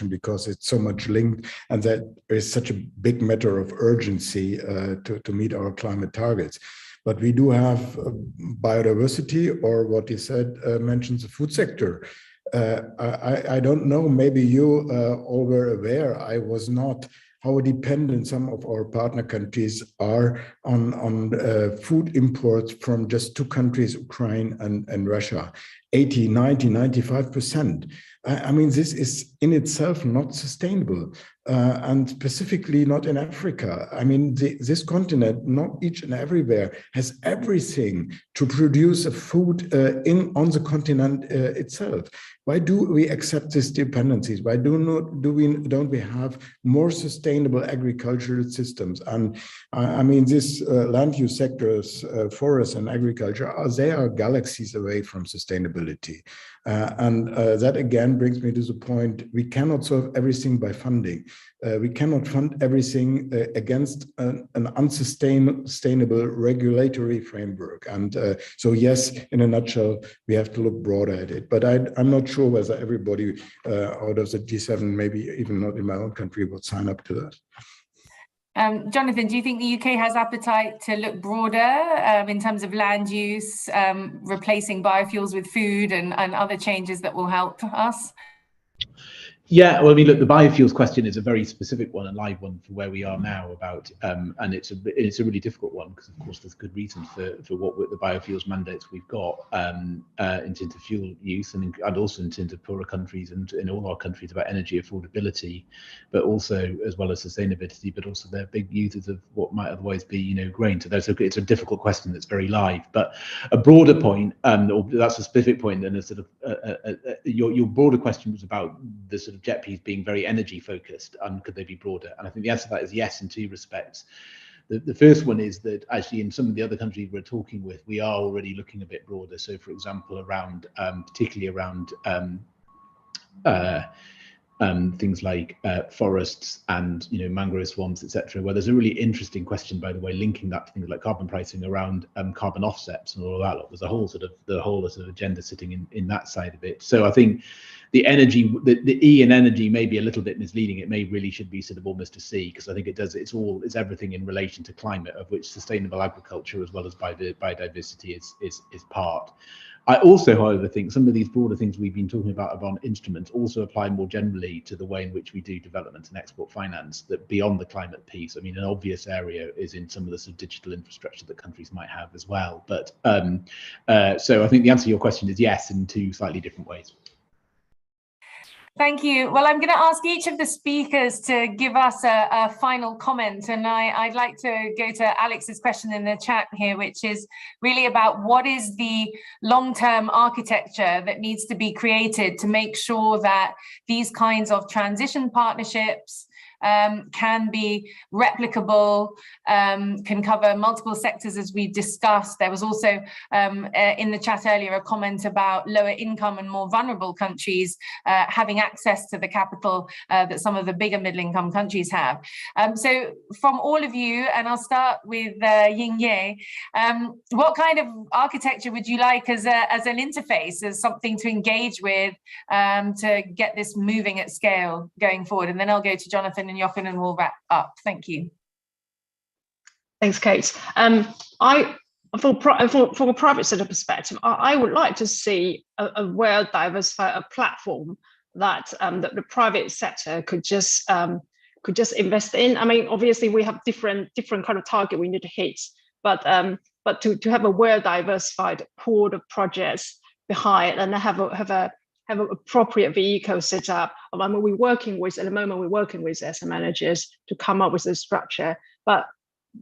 because it's so much linked, and that is such a big matter of urgency to meet our climate targets. But we do have biodiversity, or what you said mentions the food sector. I don't know, maybe you all were aware, I was not, how dependent some of our partner countries are on food imports from just two countries, Ukraine and Russia, 80, 90, 95%. I mean, this is in itself not sustainable, and specifically not in Africa. I mean, this continent, not each and everywhere, has everything to produce a food on the continent itself. Why do we accept these dependencies? Why don't we have more sustainable agricultural systems? And I mean, this land use sectors, forests and agriculture, they are galaxies away from sustainability. And that again brings me to the point, we cannot solve everything by funding. We cannot fund everything against an unsustainable regulatory framework. And so yes, in a nutshell, we have to look broader at it. But I'm not sure whether everybody out of the G7, maybe even not in my own country, would sign up to that. Jonathan, do you think the UK has appetite to look broader in terms of land use, replacing biofuels with food and other changes that will help us? Yeah, well, I mean, look, the biofuels question is a very specific one, a live one for where we are now about, and it's a really difficult one because, of course, there's good reasons for what with the biofuels mandates we've got in terms of fuel use and also in terms of poorer countries and in all our countries about energy affordability, but also as well as sustainability, but also they're big users of what might otherwise be, you know, grain. So it's a difficult question that's very live. But a broader point, or that's a specific point, then a sort of your broader question was about the sort of JETPs being very energy focused, and could they be broader? And I think the answer to that is yes, in two respects. The first one is that actually in some of the other countries we're talking with, we are already looking a bit broader. So for example, around particularly around things like forests and, you know, mangrove swamps, etc., where there's a really interesting question, by the way, linking that to things like carbon pricing around carbon offsets and all of that. There's a whole sort of agenda sitting in that side of it. So I think the energy, the E in energy may be a little bit misleading. It may really should be sort of almost a C, because I think it's everything in relation to climate, of which sustainable agriculture as well as biodiversity is part. I also, however, think some of these broader things we've been talking about instruments also apply more generally to the way in which we do development and export finance, that beyond the climate piece. I mean, an obvious area is in some of the sort of digital infrastructure that countries might have as well. But so I think the answer to your question is yes, in two slightly different ways. Thank you. Well, I'm going to ask each of the speakers to give us a final comment. And I'd like to go to Alex's question in the chat here, which is really about what is the long-term architecture that needs to be created to make sure that these kinds of transition partnerships can be replicable, can cover multiple sectors as we've discussed. There was also in the chat earlier a comment about lower income and more vulnerable countries having access to the capital that some of the bigger middle income countries have. So from all of you, and I'll start with Ying-Ye, what kind of architecture would you like as an interface, as something to engage with to get this moving at scale going forward? And then I'll go to Jonathan and Jochen and we'll wrap up. Thank you. Thanks, Kate. From a private sector perspective, I would like to see a well-diversified platform that the private sector could just invest in. I mean, obviously we have different kind of target we need to hit, but to have a well-diversified pool of projects behind and have an appropriate vehicle set up. At the moment we're working with asset managers to come up with a structure, but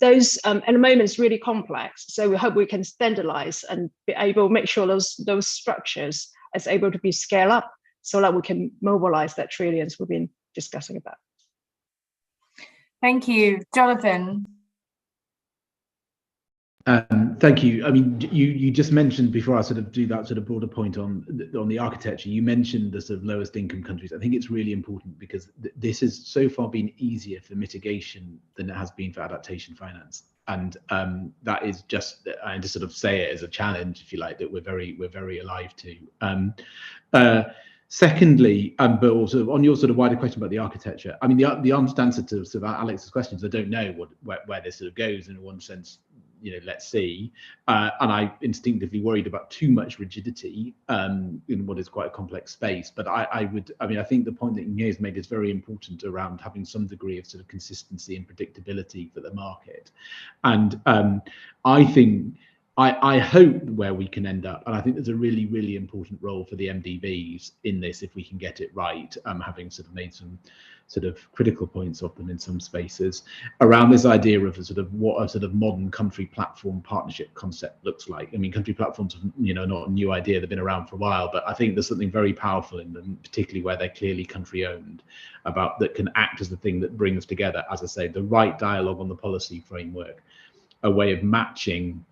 those at the moment is really complex. So we hope we can standardize and be able to make sure those structures is able to be scaled up so that we can mobilize that trillions we've been discussing about. Thank you, Jonathan. Thank you. I mean, you just mentioned, before I sort of do that sort of broader point on the architecture, you mentioned the sort of lowest income countries. I think it's really important because this has so far been easier for mitigation than it has been for adaptation finance, and that is just, I just sort of say it as a challenge, if you like, that we're very alive to. Secondly, but also on your sort of wider question about the architecture, I mean, the honest answer to sort of Alex's questions, I don't know where this sort of goes. In one sense, you know, let's see. And I instinctively worried about too much rigidity in what is quite a complex space. But I think the point that Inge made is very important around having some degree of sort of consistency and predictability for the market. And I hope where we can end up, and I think there's a really, really important role for the MDBs in this if we can get it right, having sort of made some sort of critical points of them in some spaces, around this idea of a sort of what a sort of modern country platform partnership concept looks like. I mean, country platforms, you know, not a new idea, they've been around for a while, but I think there's something very powerful in them, particularly where they're clearly country owned, about that can act as the thing that brings together, as I say, the right dialogue on the policy framework, a way of matching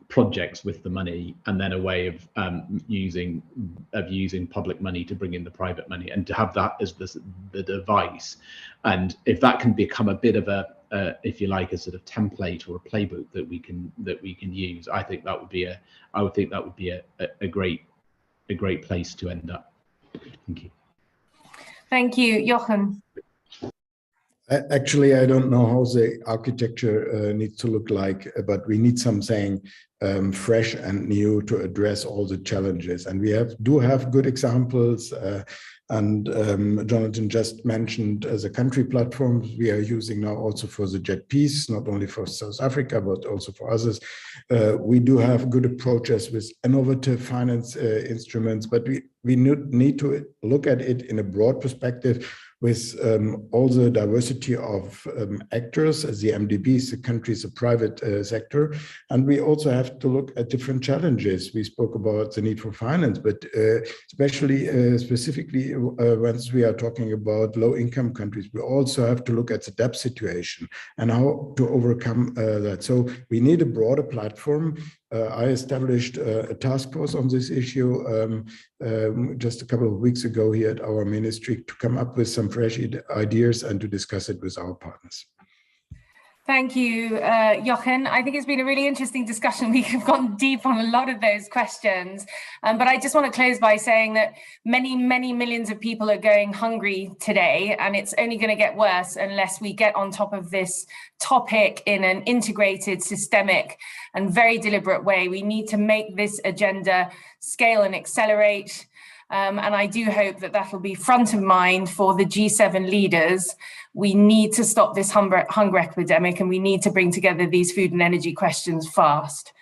projects with the money, and then a way of using public money to bring in the private money, and to have that as the device. And if that can become a bit of a if you like, a sort of template or a playbook that we can use, I think that would be a great place to end up. Thank you. Thank you, Jochen. Actually, I don't know how the architecture needs to look like, but we need something fresh and new to address all the challenges. And we do have good examples. And Jonathan just mentioned the country platforms we are using now also for the JETPs, not only for South Africa, but also for others. We do have good approaches with innovative finance instruments, but we need to look at it in a broad perspective with all the diversity of actors, as the MDBs, the countries, the private sector. And we also have to look at different challenges. We spoke about the need for finance, but specifically once we are talking about low-income countries, we also have to look at the debt situation and how to overcome that. So we need a broader platform. I established a task force on this issue just a couple of weeks ago here at our ministry to come up with some fresh ideas and to discuss it with our partners. Thank you, Jochen. I think it's been a really interesting discussion. We have gone deep on a lot of those questions. But I just want to close by saying that many, many millions of people are going hungry today, and it's only going to get worse unless we get on top of this topic in an integrated, systemic, and very deliberate way. We need to make this agenda scale and accelerate. And I do hope that that will be front of mind for the G7 leaders. We need to stop this hunger epidemic, and we need to bring together these food and energy questions fast.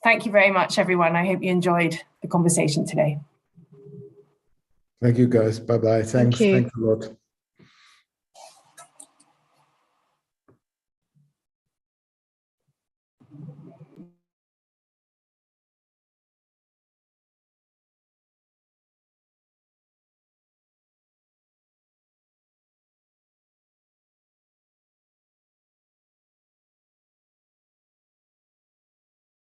Thank you very much, everyone. I hope you enjoyed the conversation today. Thank you, guys. Bye-bye. Thanks. Thanks a lot.